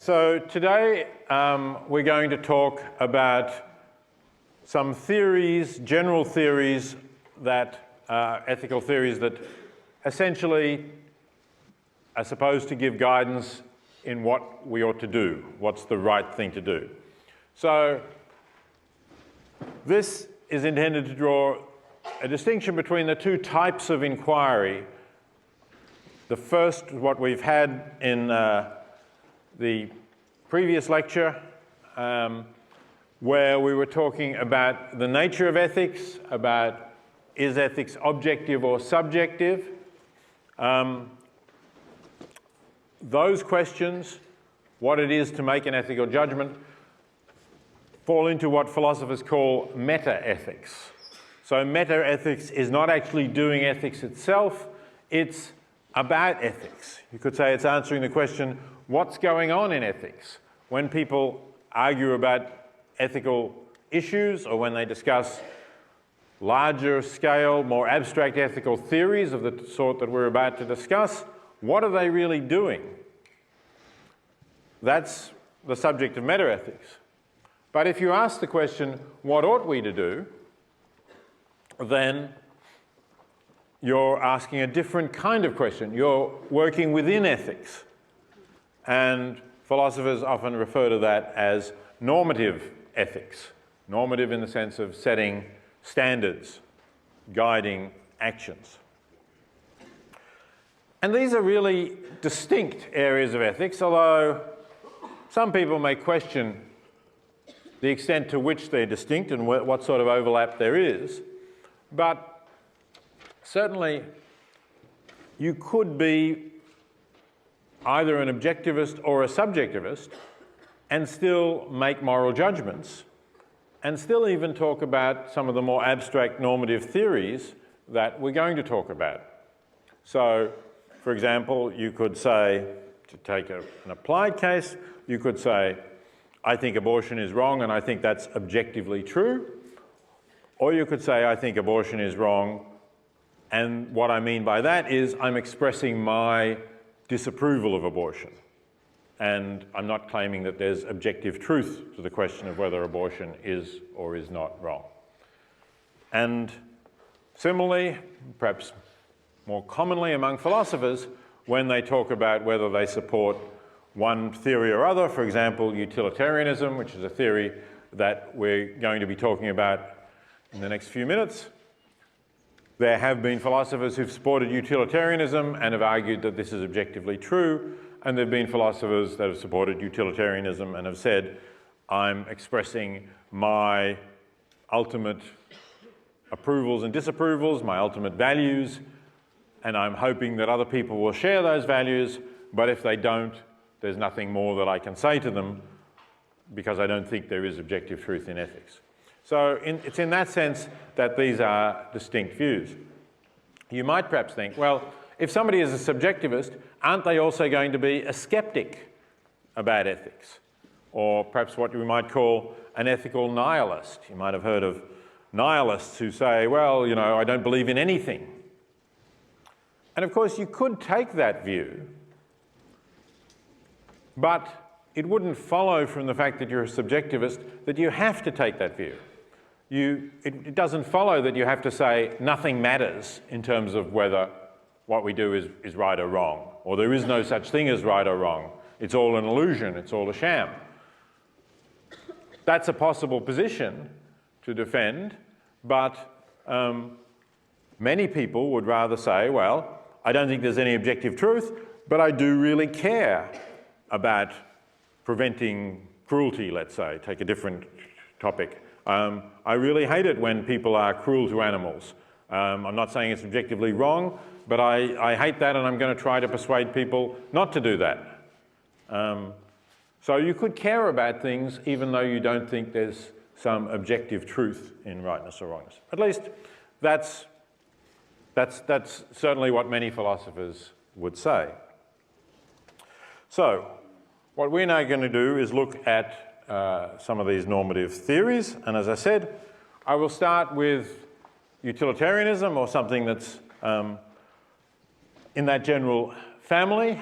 So today we're going to talk about some theories, general theories that ethical theories that essentially are supposed to give guidance in what we ought to do, what's the right thing to do. So this is intended to draw a distinction between the two types of inquiry. The first, what we've had in the previous lecture, where we were talking about the nature of ethics, about is ethics objective or subjective. Those questions, what it is to make an ethical judgment, fall into what philosophers call meta-ethics. So meta-ethics is not actually doing ethics itself, it's about ethics. You could say it's answering the question, what's going on in ethics? When people argue about ethical issues or when they discuss larger scale, more abstract ethical theories of the sort that we're about to discuss, what are they really doing? That's the subject of meta-ethics. But if you ask the question, what ought we to do? Then you're asking a different kind of question. You're working within ethics. And philosophers often refer to that as normative ethics. Normative in the sense of setting standards, guiding actions. And these are really distinct areas of ethics, although some people may question the extent to which they're distinct and what sort of overlap there is. But certainly you could be either an objectivist or a subjectivist and still make moral judgments and still even talk about some of the more abstract normative theories that we're going to talk about. So, for example, you could say, to take an applied case, you could say, I think abortion is wrong and I think that's objectively true. Or you could say, I think abortion is wrong, and what I mean by that is I'm expressing my disapproval of abortion. And I'm not claiming that there's objective truth to the question of whether abortion is or is not wrong. And similarly, perhaps more commonly among philosophers, when they talk about whether they support one theory or other, for example, utilitarianism, which is a theory that we're going to be talking about in the next few minutes. There have been philosophers who've supported utilitarianism and have argued that this is objectively true, and there have been philosophers that have supported utilitarianism and have said, I'm expressing my ultimate approvals and disapprovals, my ultimate values, and I'm hoping that other people will share those values, but if they don't, there's nothing more that I can say to them because I don't think there is objective truth in ethics. So it's in that sense that these are distinct views. You might perhaps think, well, if somebody is a subjectivist, aren't they also going to be a skeptic about ethics? Or perhaps what we might call an ethical nihilist. You might have heard of nihilists who say, well, you know, I don't believe in anything. And of course, you could take that view, but it wouldn't follow from the fact that you're a subjectivist that you have to take that view. It doesn't follow that you have to say nothing matters in terms of whether what we do is right or wrong, or there is no such thing as right or wrong. It's all an illusion, it's all a sham. That's a possible position to defend, but many people would rather say, well, I don't think there's any objective truth, but I do really care about preventing cruelty, let's say, take a different topic. I really hate it when people are cruel to animals. I'm not saying it's objectively wrong, but I hate that and I'm going to try to persuade people not to do that. So you could care about things even though you don't think there's some objective truth in rightness or wrongness. At least that's certainly what many philosophers would say. So what we're now going to do is look at some of these normative theories, and as I said, I will start with utilitarianism, or something that's in that general family.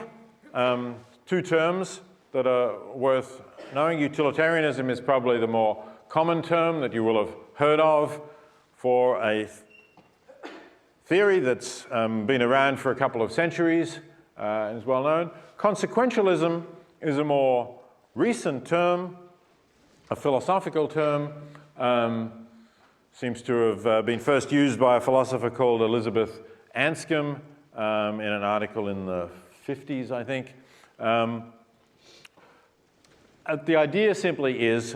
Two terms that are worth knowing. Utilitarianism is probably the more common term that you will have heard of for a theory that's been around for a couple of centuries and is well known. Consequentialism is a more recent term, a philosophical term, seems to have been first used by a philosopher called Elizabeth Anscombe in an article in the 50s, I think. The idea simply is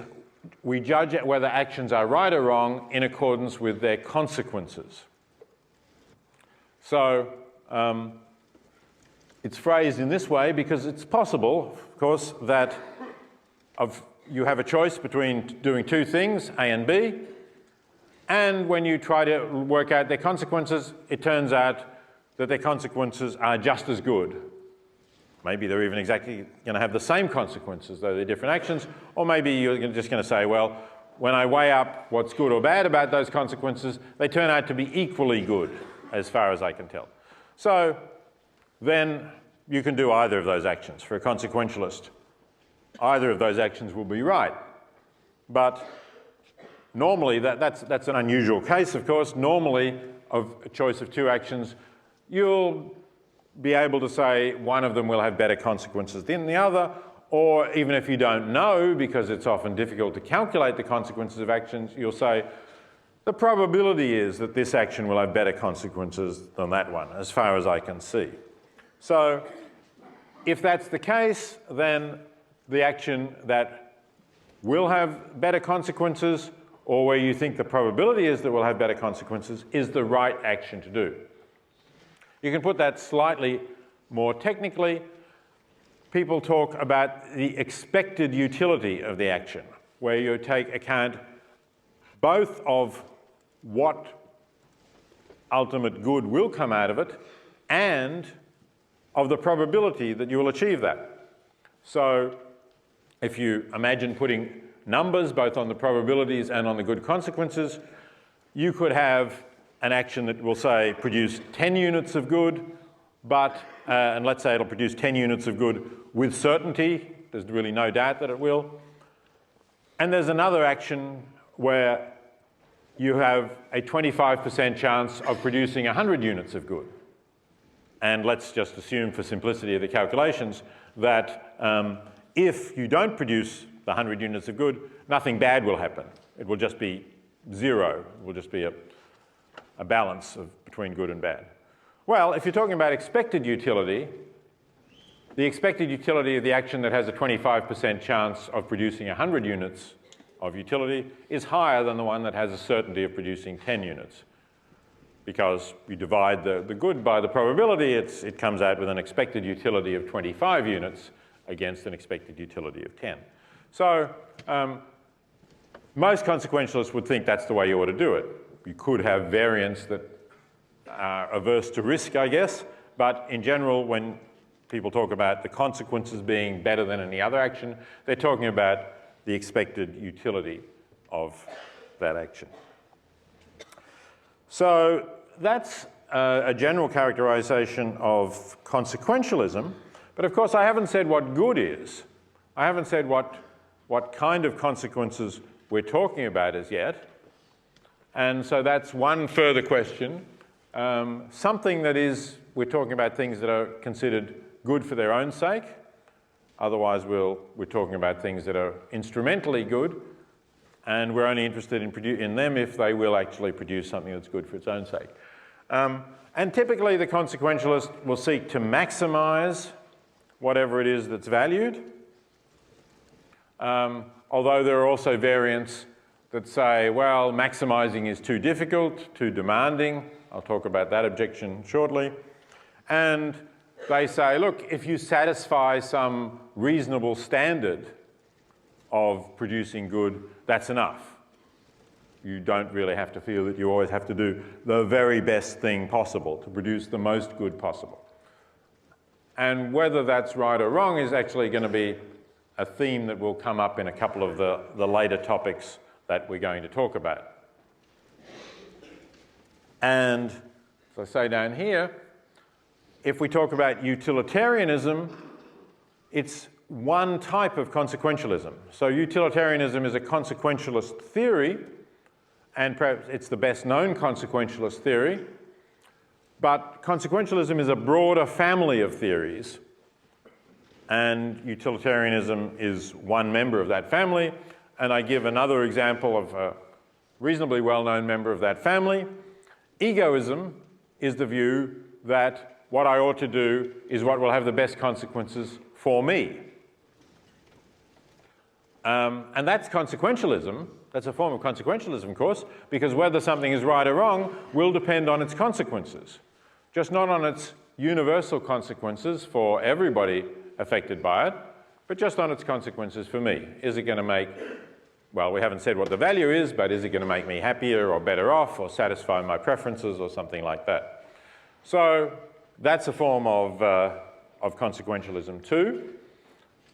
we judge whether actions are right or wrong in accordance with their consequences. So it's phrased in this way because it's possible, of course, that you have a choice between doing two things, A and B, and when you try to work out their consequences, it turns out that their consequences are just as good. Maybe they're even exactly going to have the same consequences, though they're different actions, or maybe you're just going to say, well, when I weigh up what's good or bad about those consequences, they turn out to be equally good, as far as I can tell. So then you can do either of those actions. For a consequentialist, either of those actions will be right. But normally, that's an unusual case, of course. Normally, of a choice of two actions, you'll be able to say one of them will have better consequences than the other, or even if you don't know, because it's often difficult to calculate the consequences of actions, you'll say the probability is that this action will have better consequences than that one, as far as I can see. So if that's the case, then the action that will have better consequences, or where you think the probability is that will have better consequences, is the right action to do. You can put that slightly more technically. People talk about the expected utility of the action, where you take account both of what ultimate good will come out of it and of the probability that you will achieve that. So if you imagine putting numbers both on the probabilities and on the good consequences, you could have an action that will, say, produce 10 units of good, but, and let's say it'll produce 10 units of good with certainty. There's really no doubt that it will. And there's another action where you have a 25% chance of producing 100 units of good. And let's just assume, for simplicity of the calculations, that if you don't produce the 100 units of good, nothing bad will happen. It will just be zero. It will just be a balance between good and bad. Well, if you're talking about expected utility, the expected utility of the action that has a 25% chance of producing 100 units of utility is higher than the one that has a certainty of producing 10 units. Because you divide the good by the probability, it comes out with an expected utility of 25 units against an expected utility of 10. So most consequentialists would think that's the way you ought to do it. You could have variants that are averse to risk, I guess, but in general, when people talk about the consequences being better than any other action, they're talking about the expected utility of that action. So that's a general characterization of consequentialism, but of course I haven't said what good is. I haven't said what kind of consequences we're talking about as yet. And so that's one further question. Something that is, we're talking about things that are considered good for their own sake. Otherwise, we're talking about things that are instrumentally good, and we're only interested in them if they will actually produce something that's good for its own sake. And typically, the consequentialist will seek to maximize whatever it is that's valued, although there are also variants that say, well, maximizing is too difficult, too demanding. I'll talk about that objection shortly. And they say, look, if you satisfy some reasonable standard of producing good, that's enough. You don't really have to feel that you always have to do the very best thing possible to produce the most good possible. And whether that's right or wrong is actually going to be a theme that will come up in a couple of the later topics that we're going to talk about. And as I say down here, if we talk about utilitarianism, it's one type of consequentialism. So utilitarianism is a consequentialist theory, and perhaps it's the best known consequentialist theory, but consequentialism is a broader family of theories, and utilitarianism is one member of that family. And I give another example of a reasonably well-known member of that family. Egoism is the view that what I ought to do is what will have the best consequences for me. And that's consequentialism. That's a form of consequentialism, of course, because whether something is right or wrong will depend on its consequences. Just not on its universal consequences for everybody affected by it, but just on its consequences for me. Is it going to make, well, we haven't said what the value is, but is it going to make me happier or better off or satisfy my preferences or something like that? So that's a form of consequentialism too.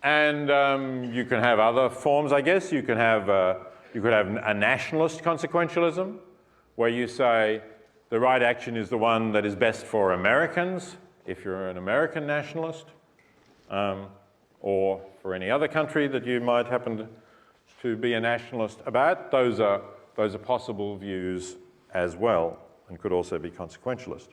And you can have other forms, I guess. You could have a nationalist consequentialism, where you say the right action is the one that is best for Americans, if you're an American nationalist, or for any other country that you might happen to be a nationalist about. Those are possible views as well, and could also be consequentialist.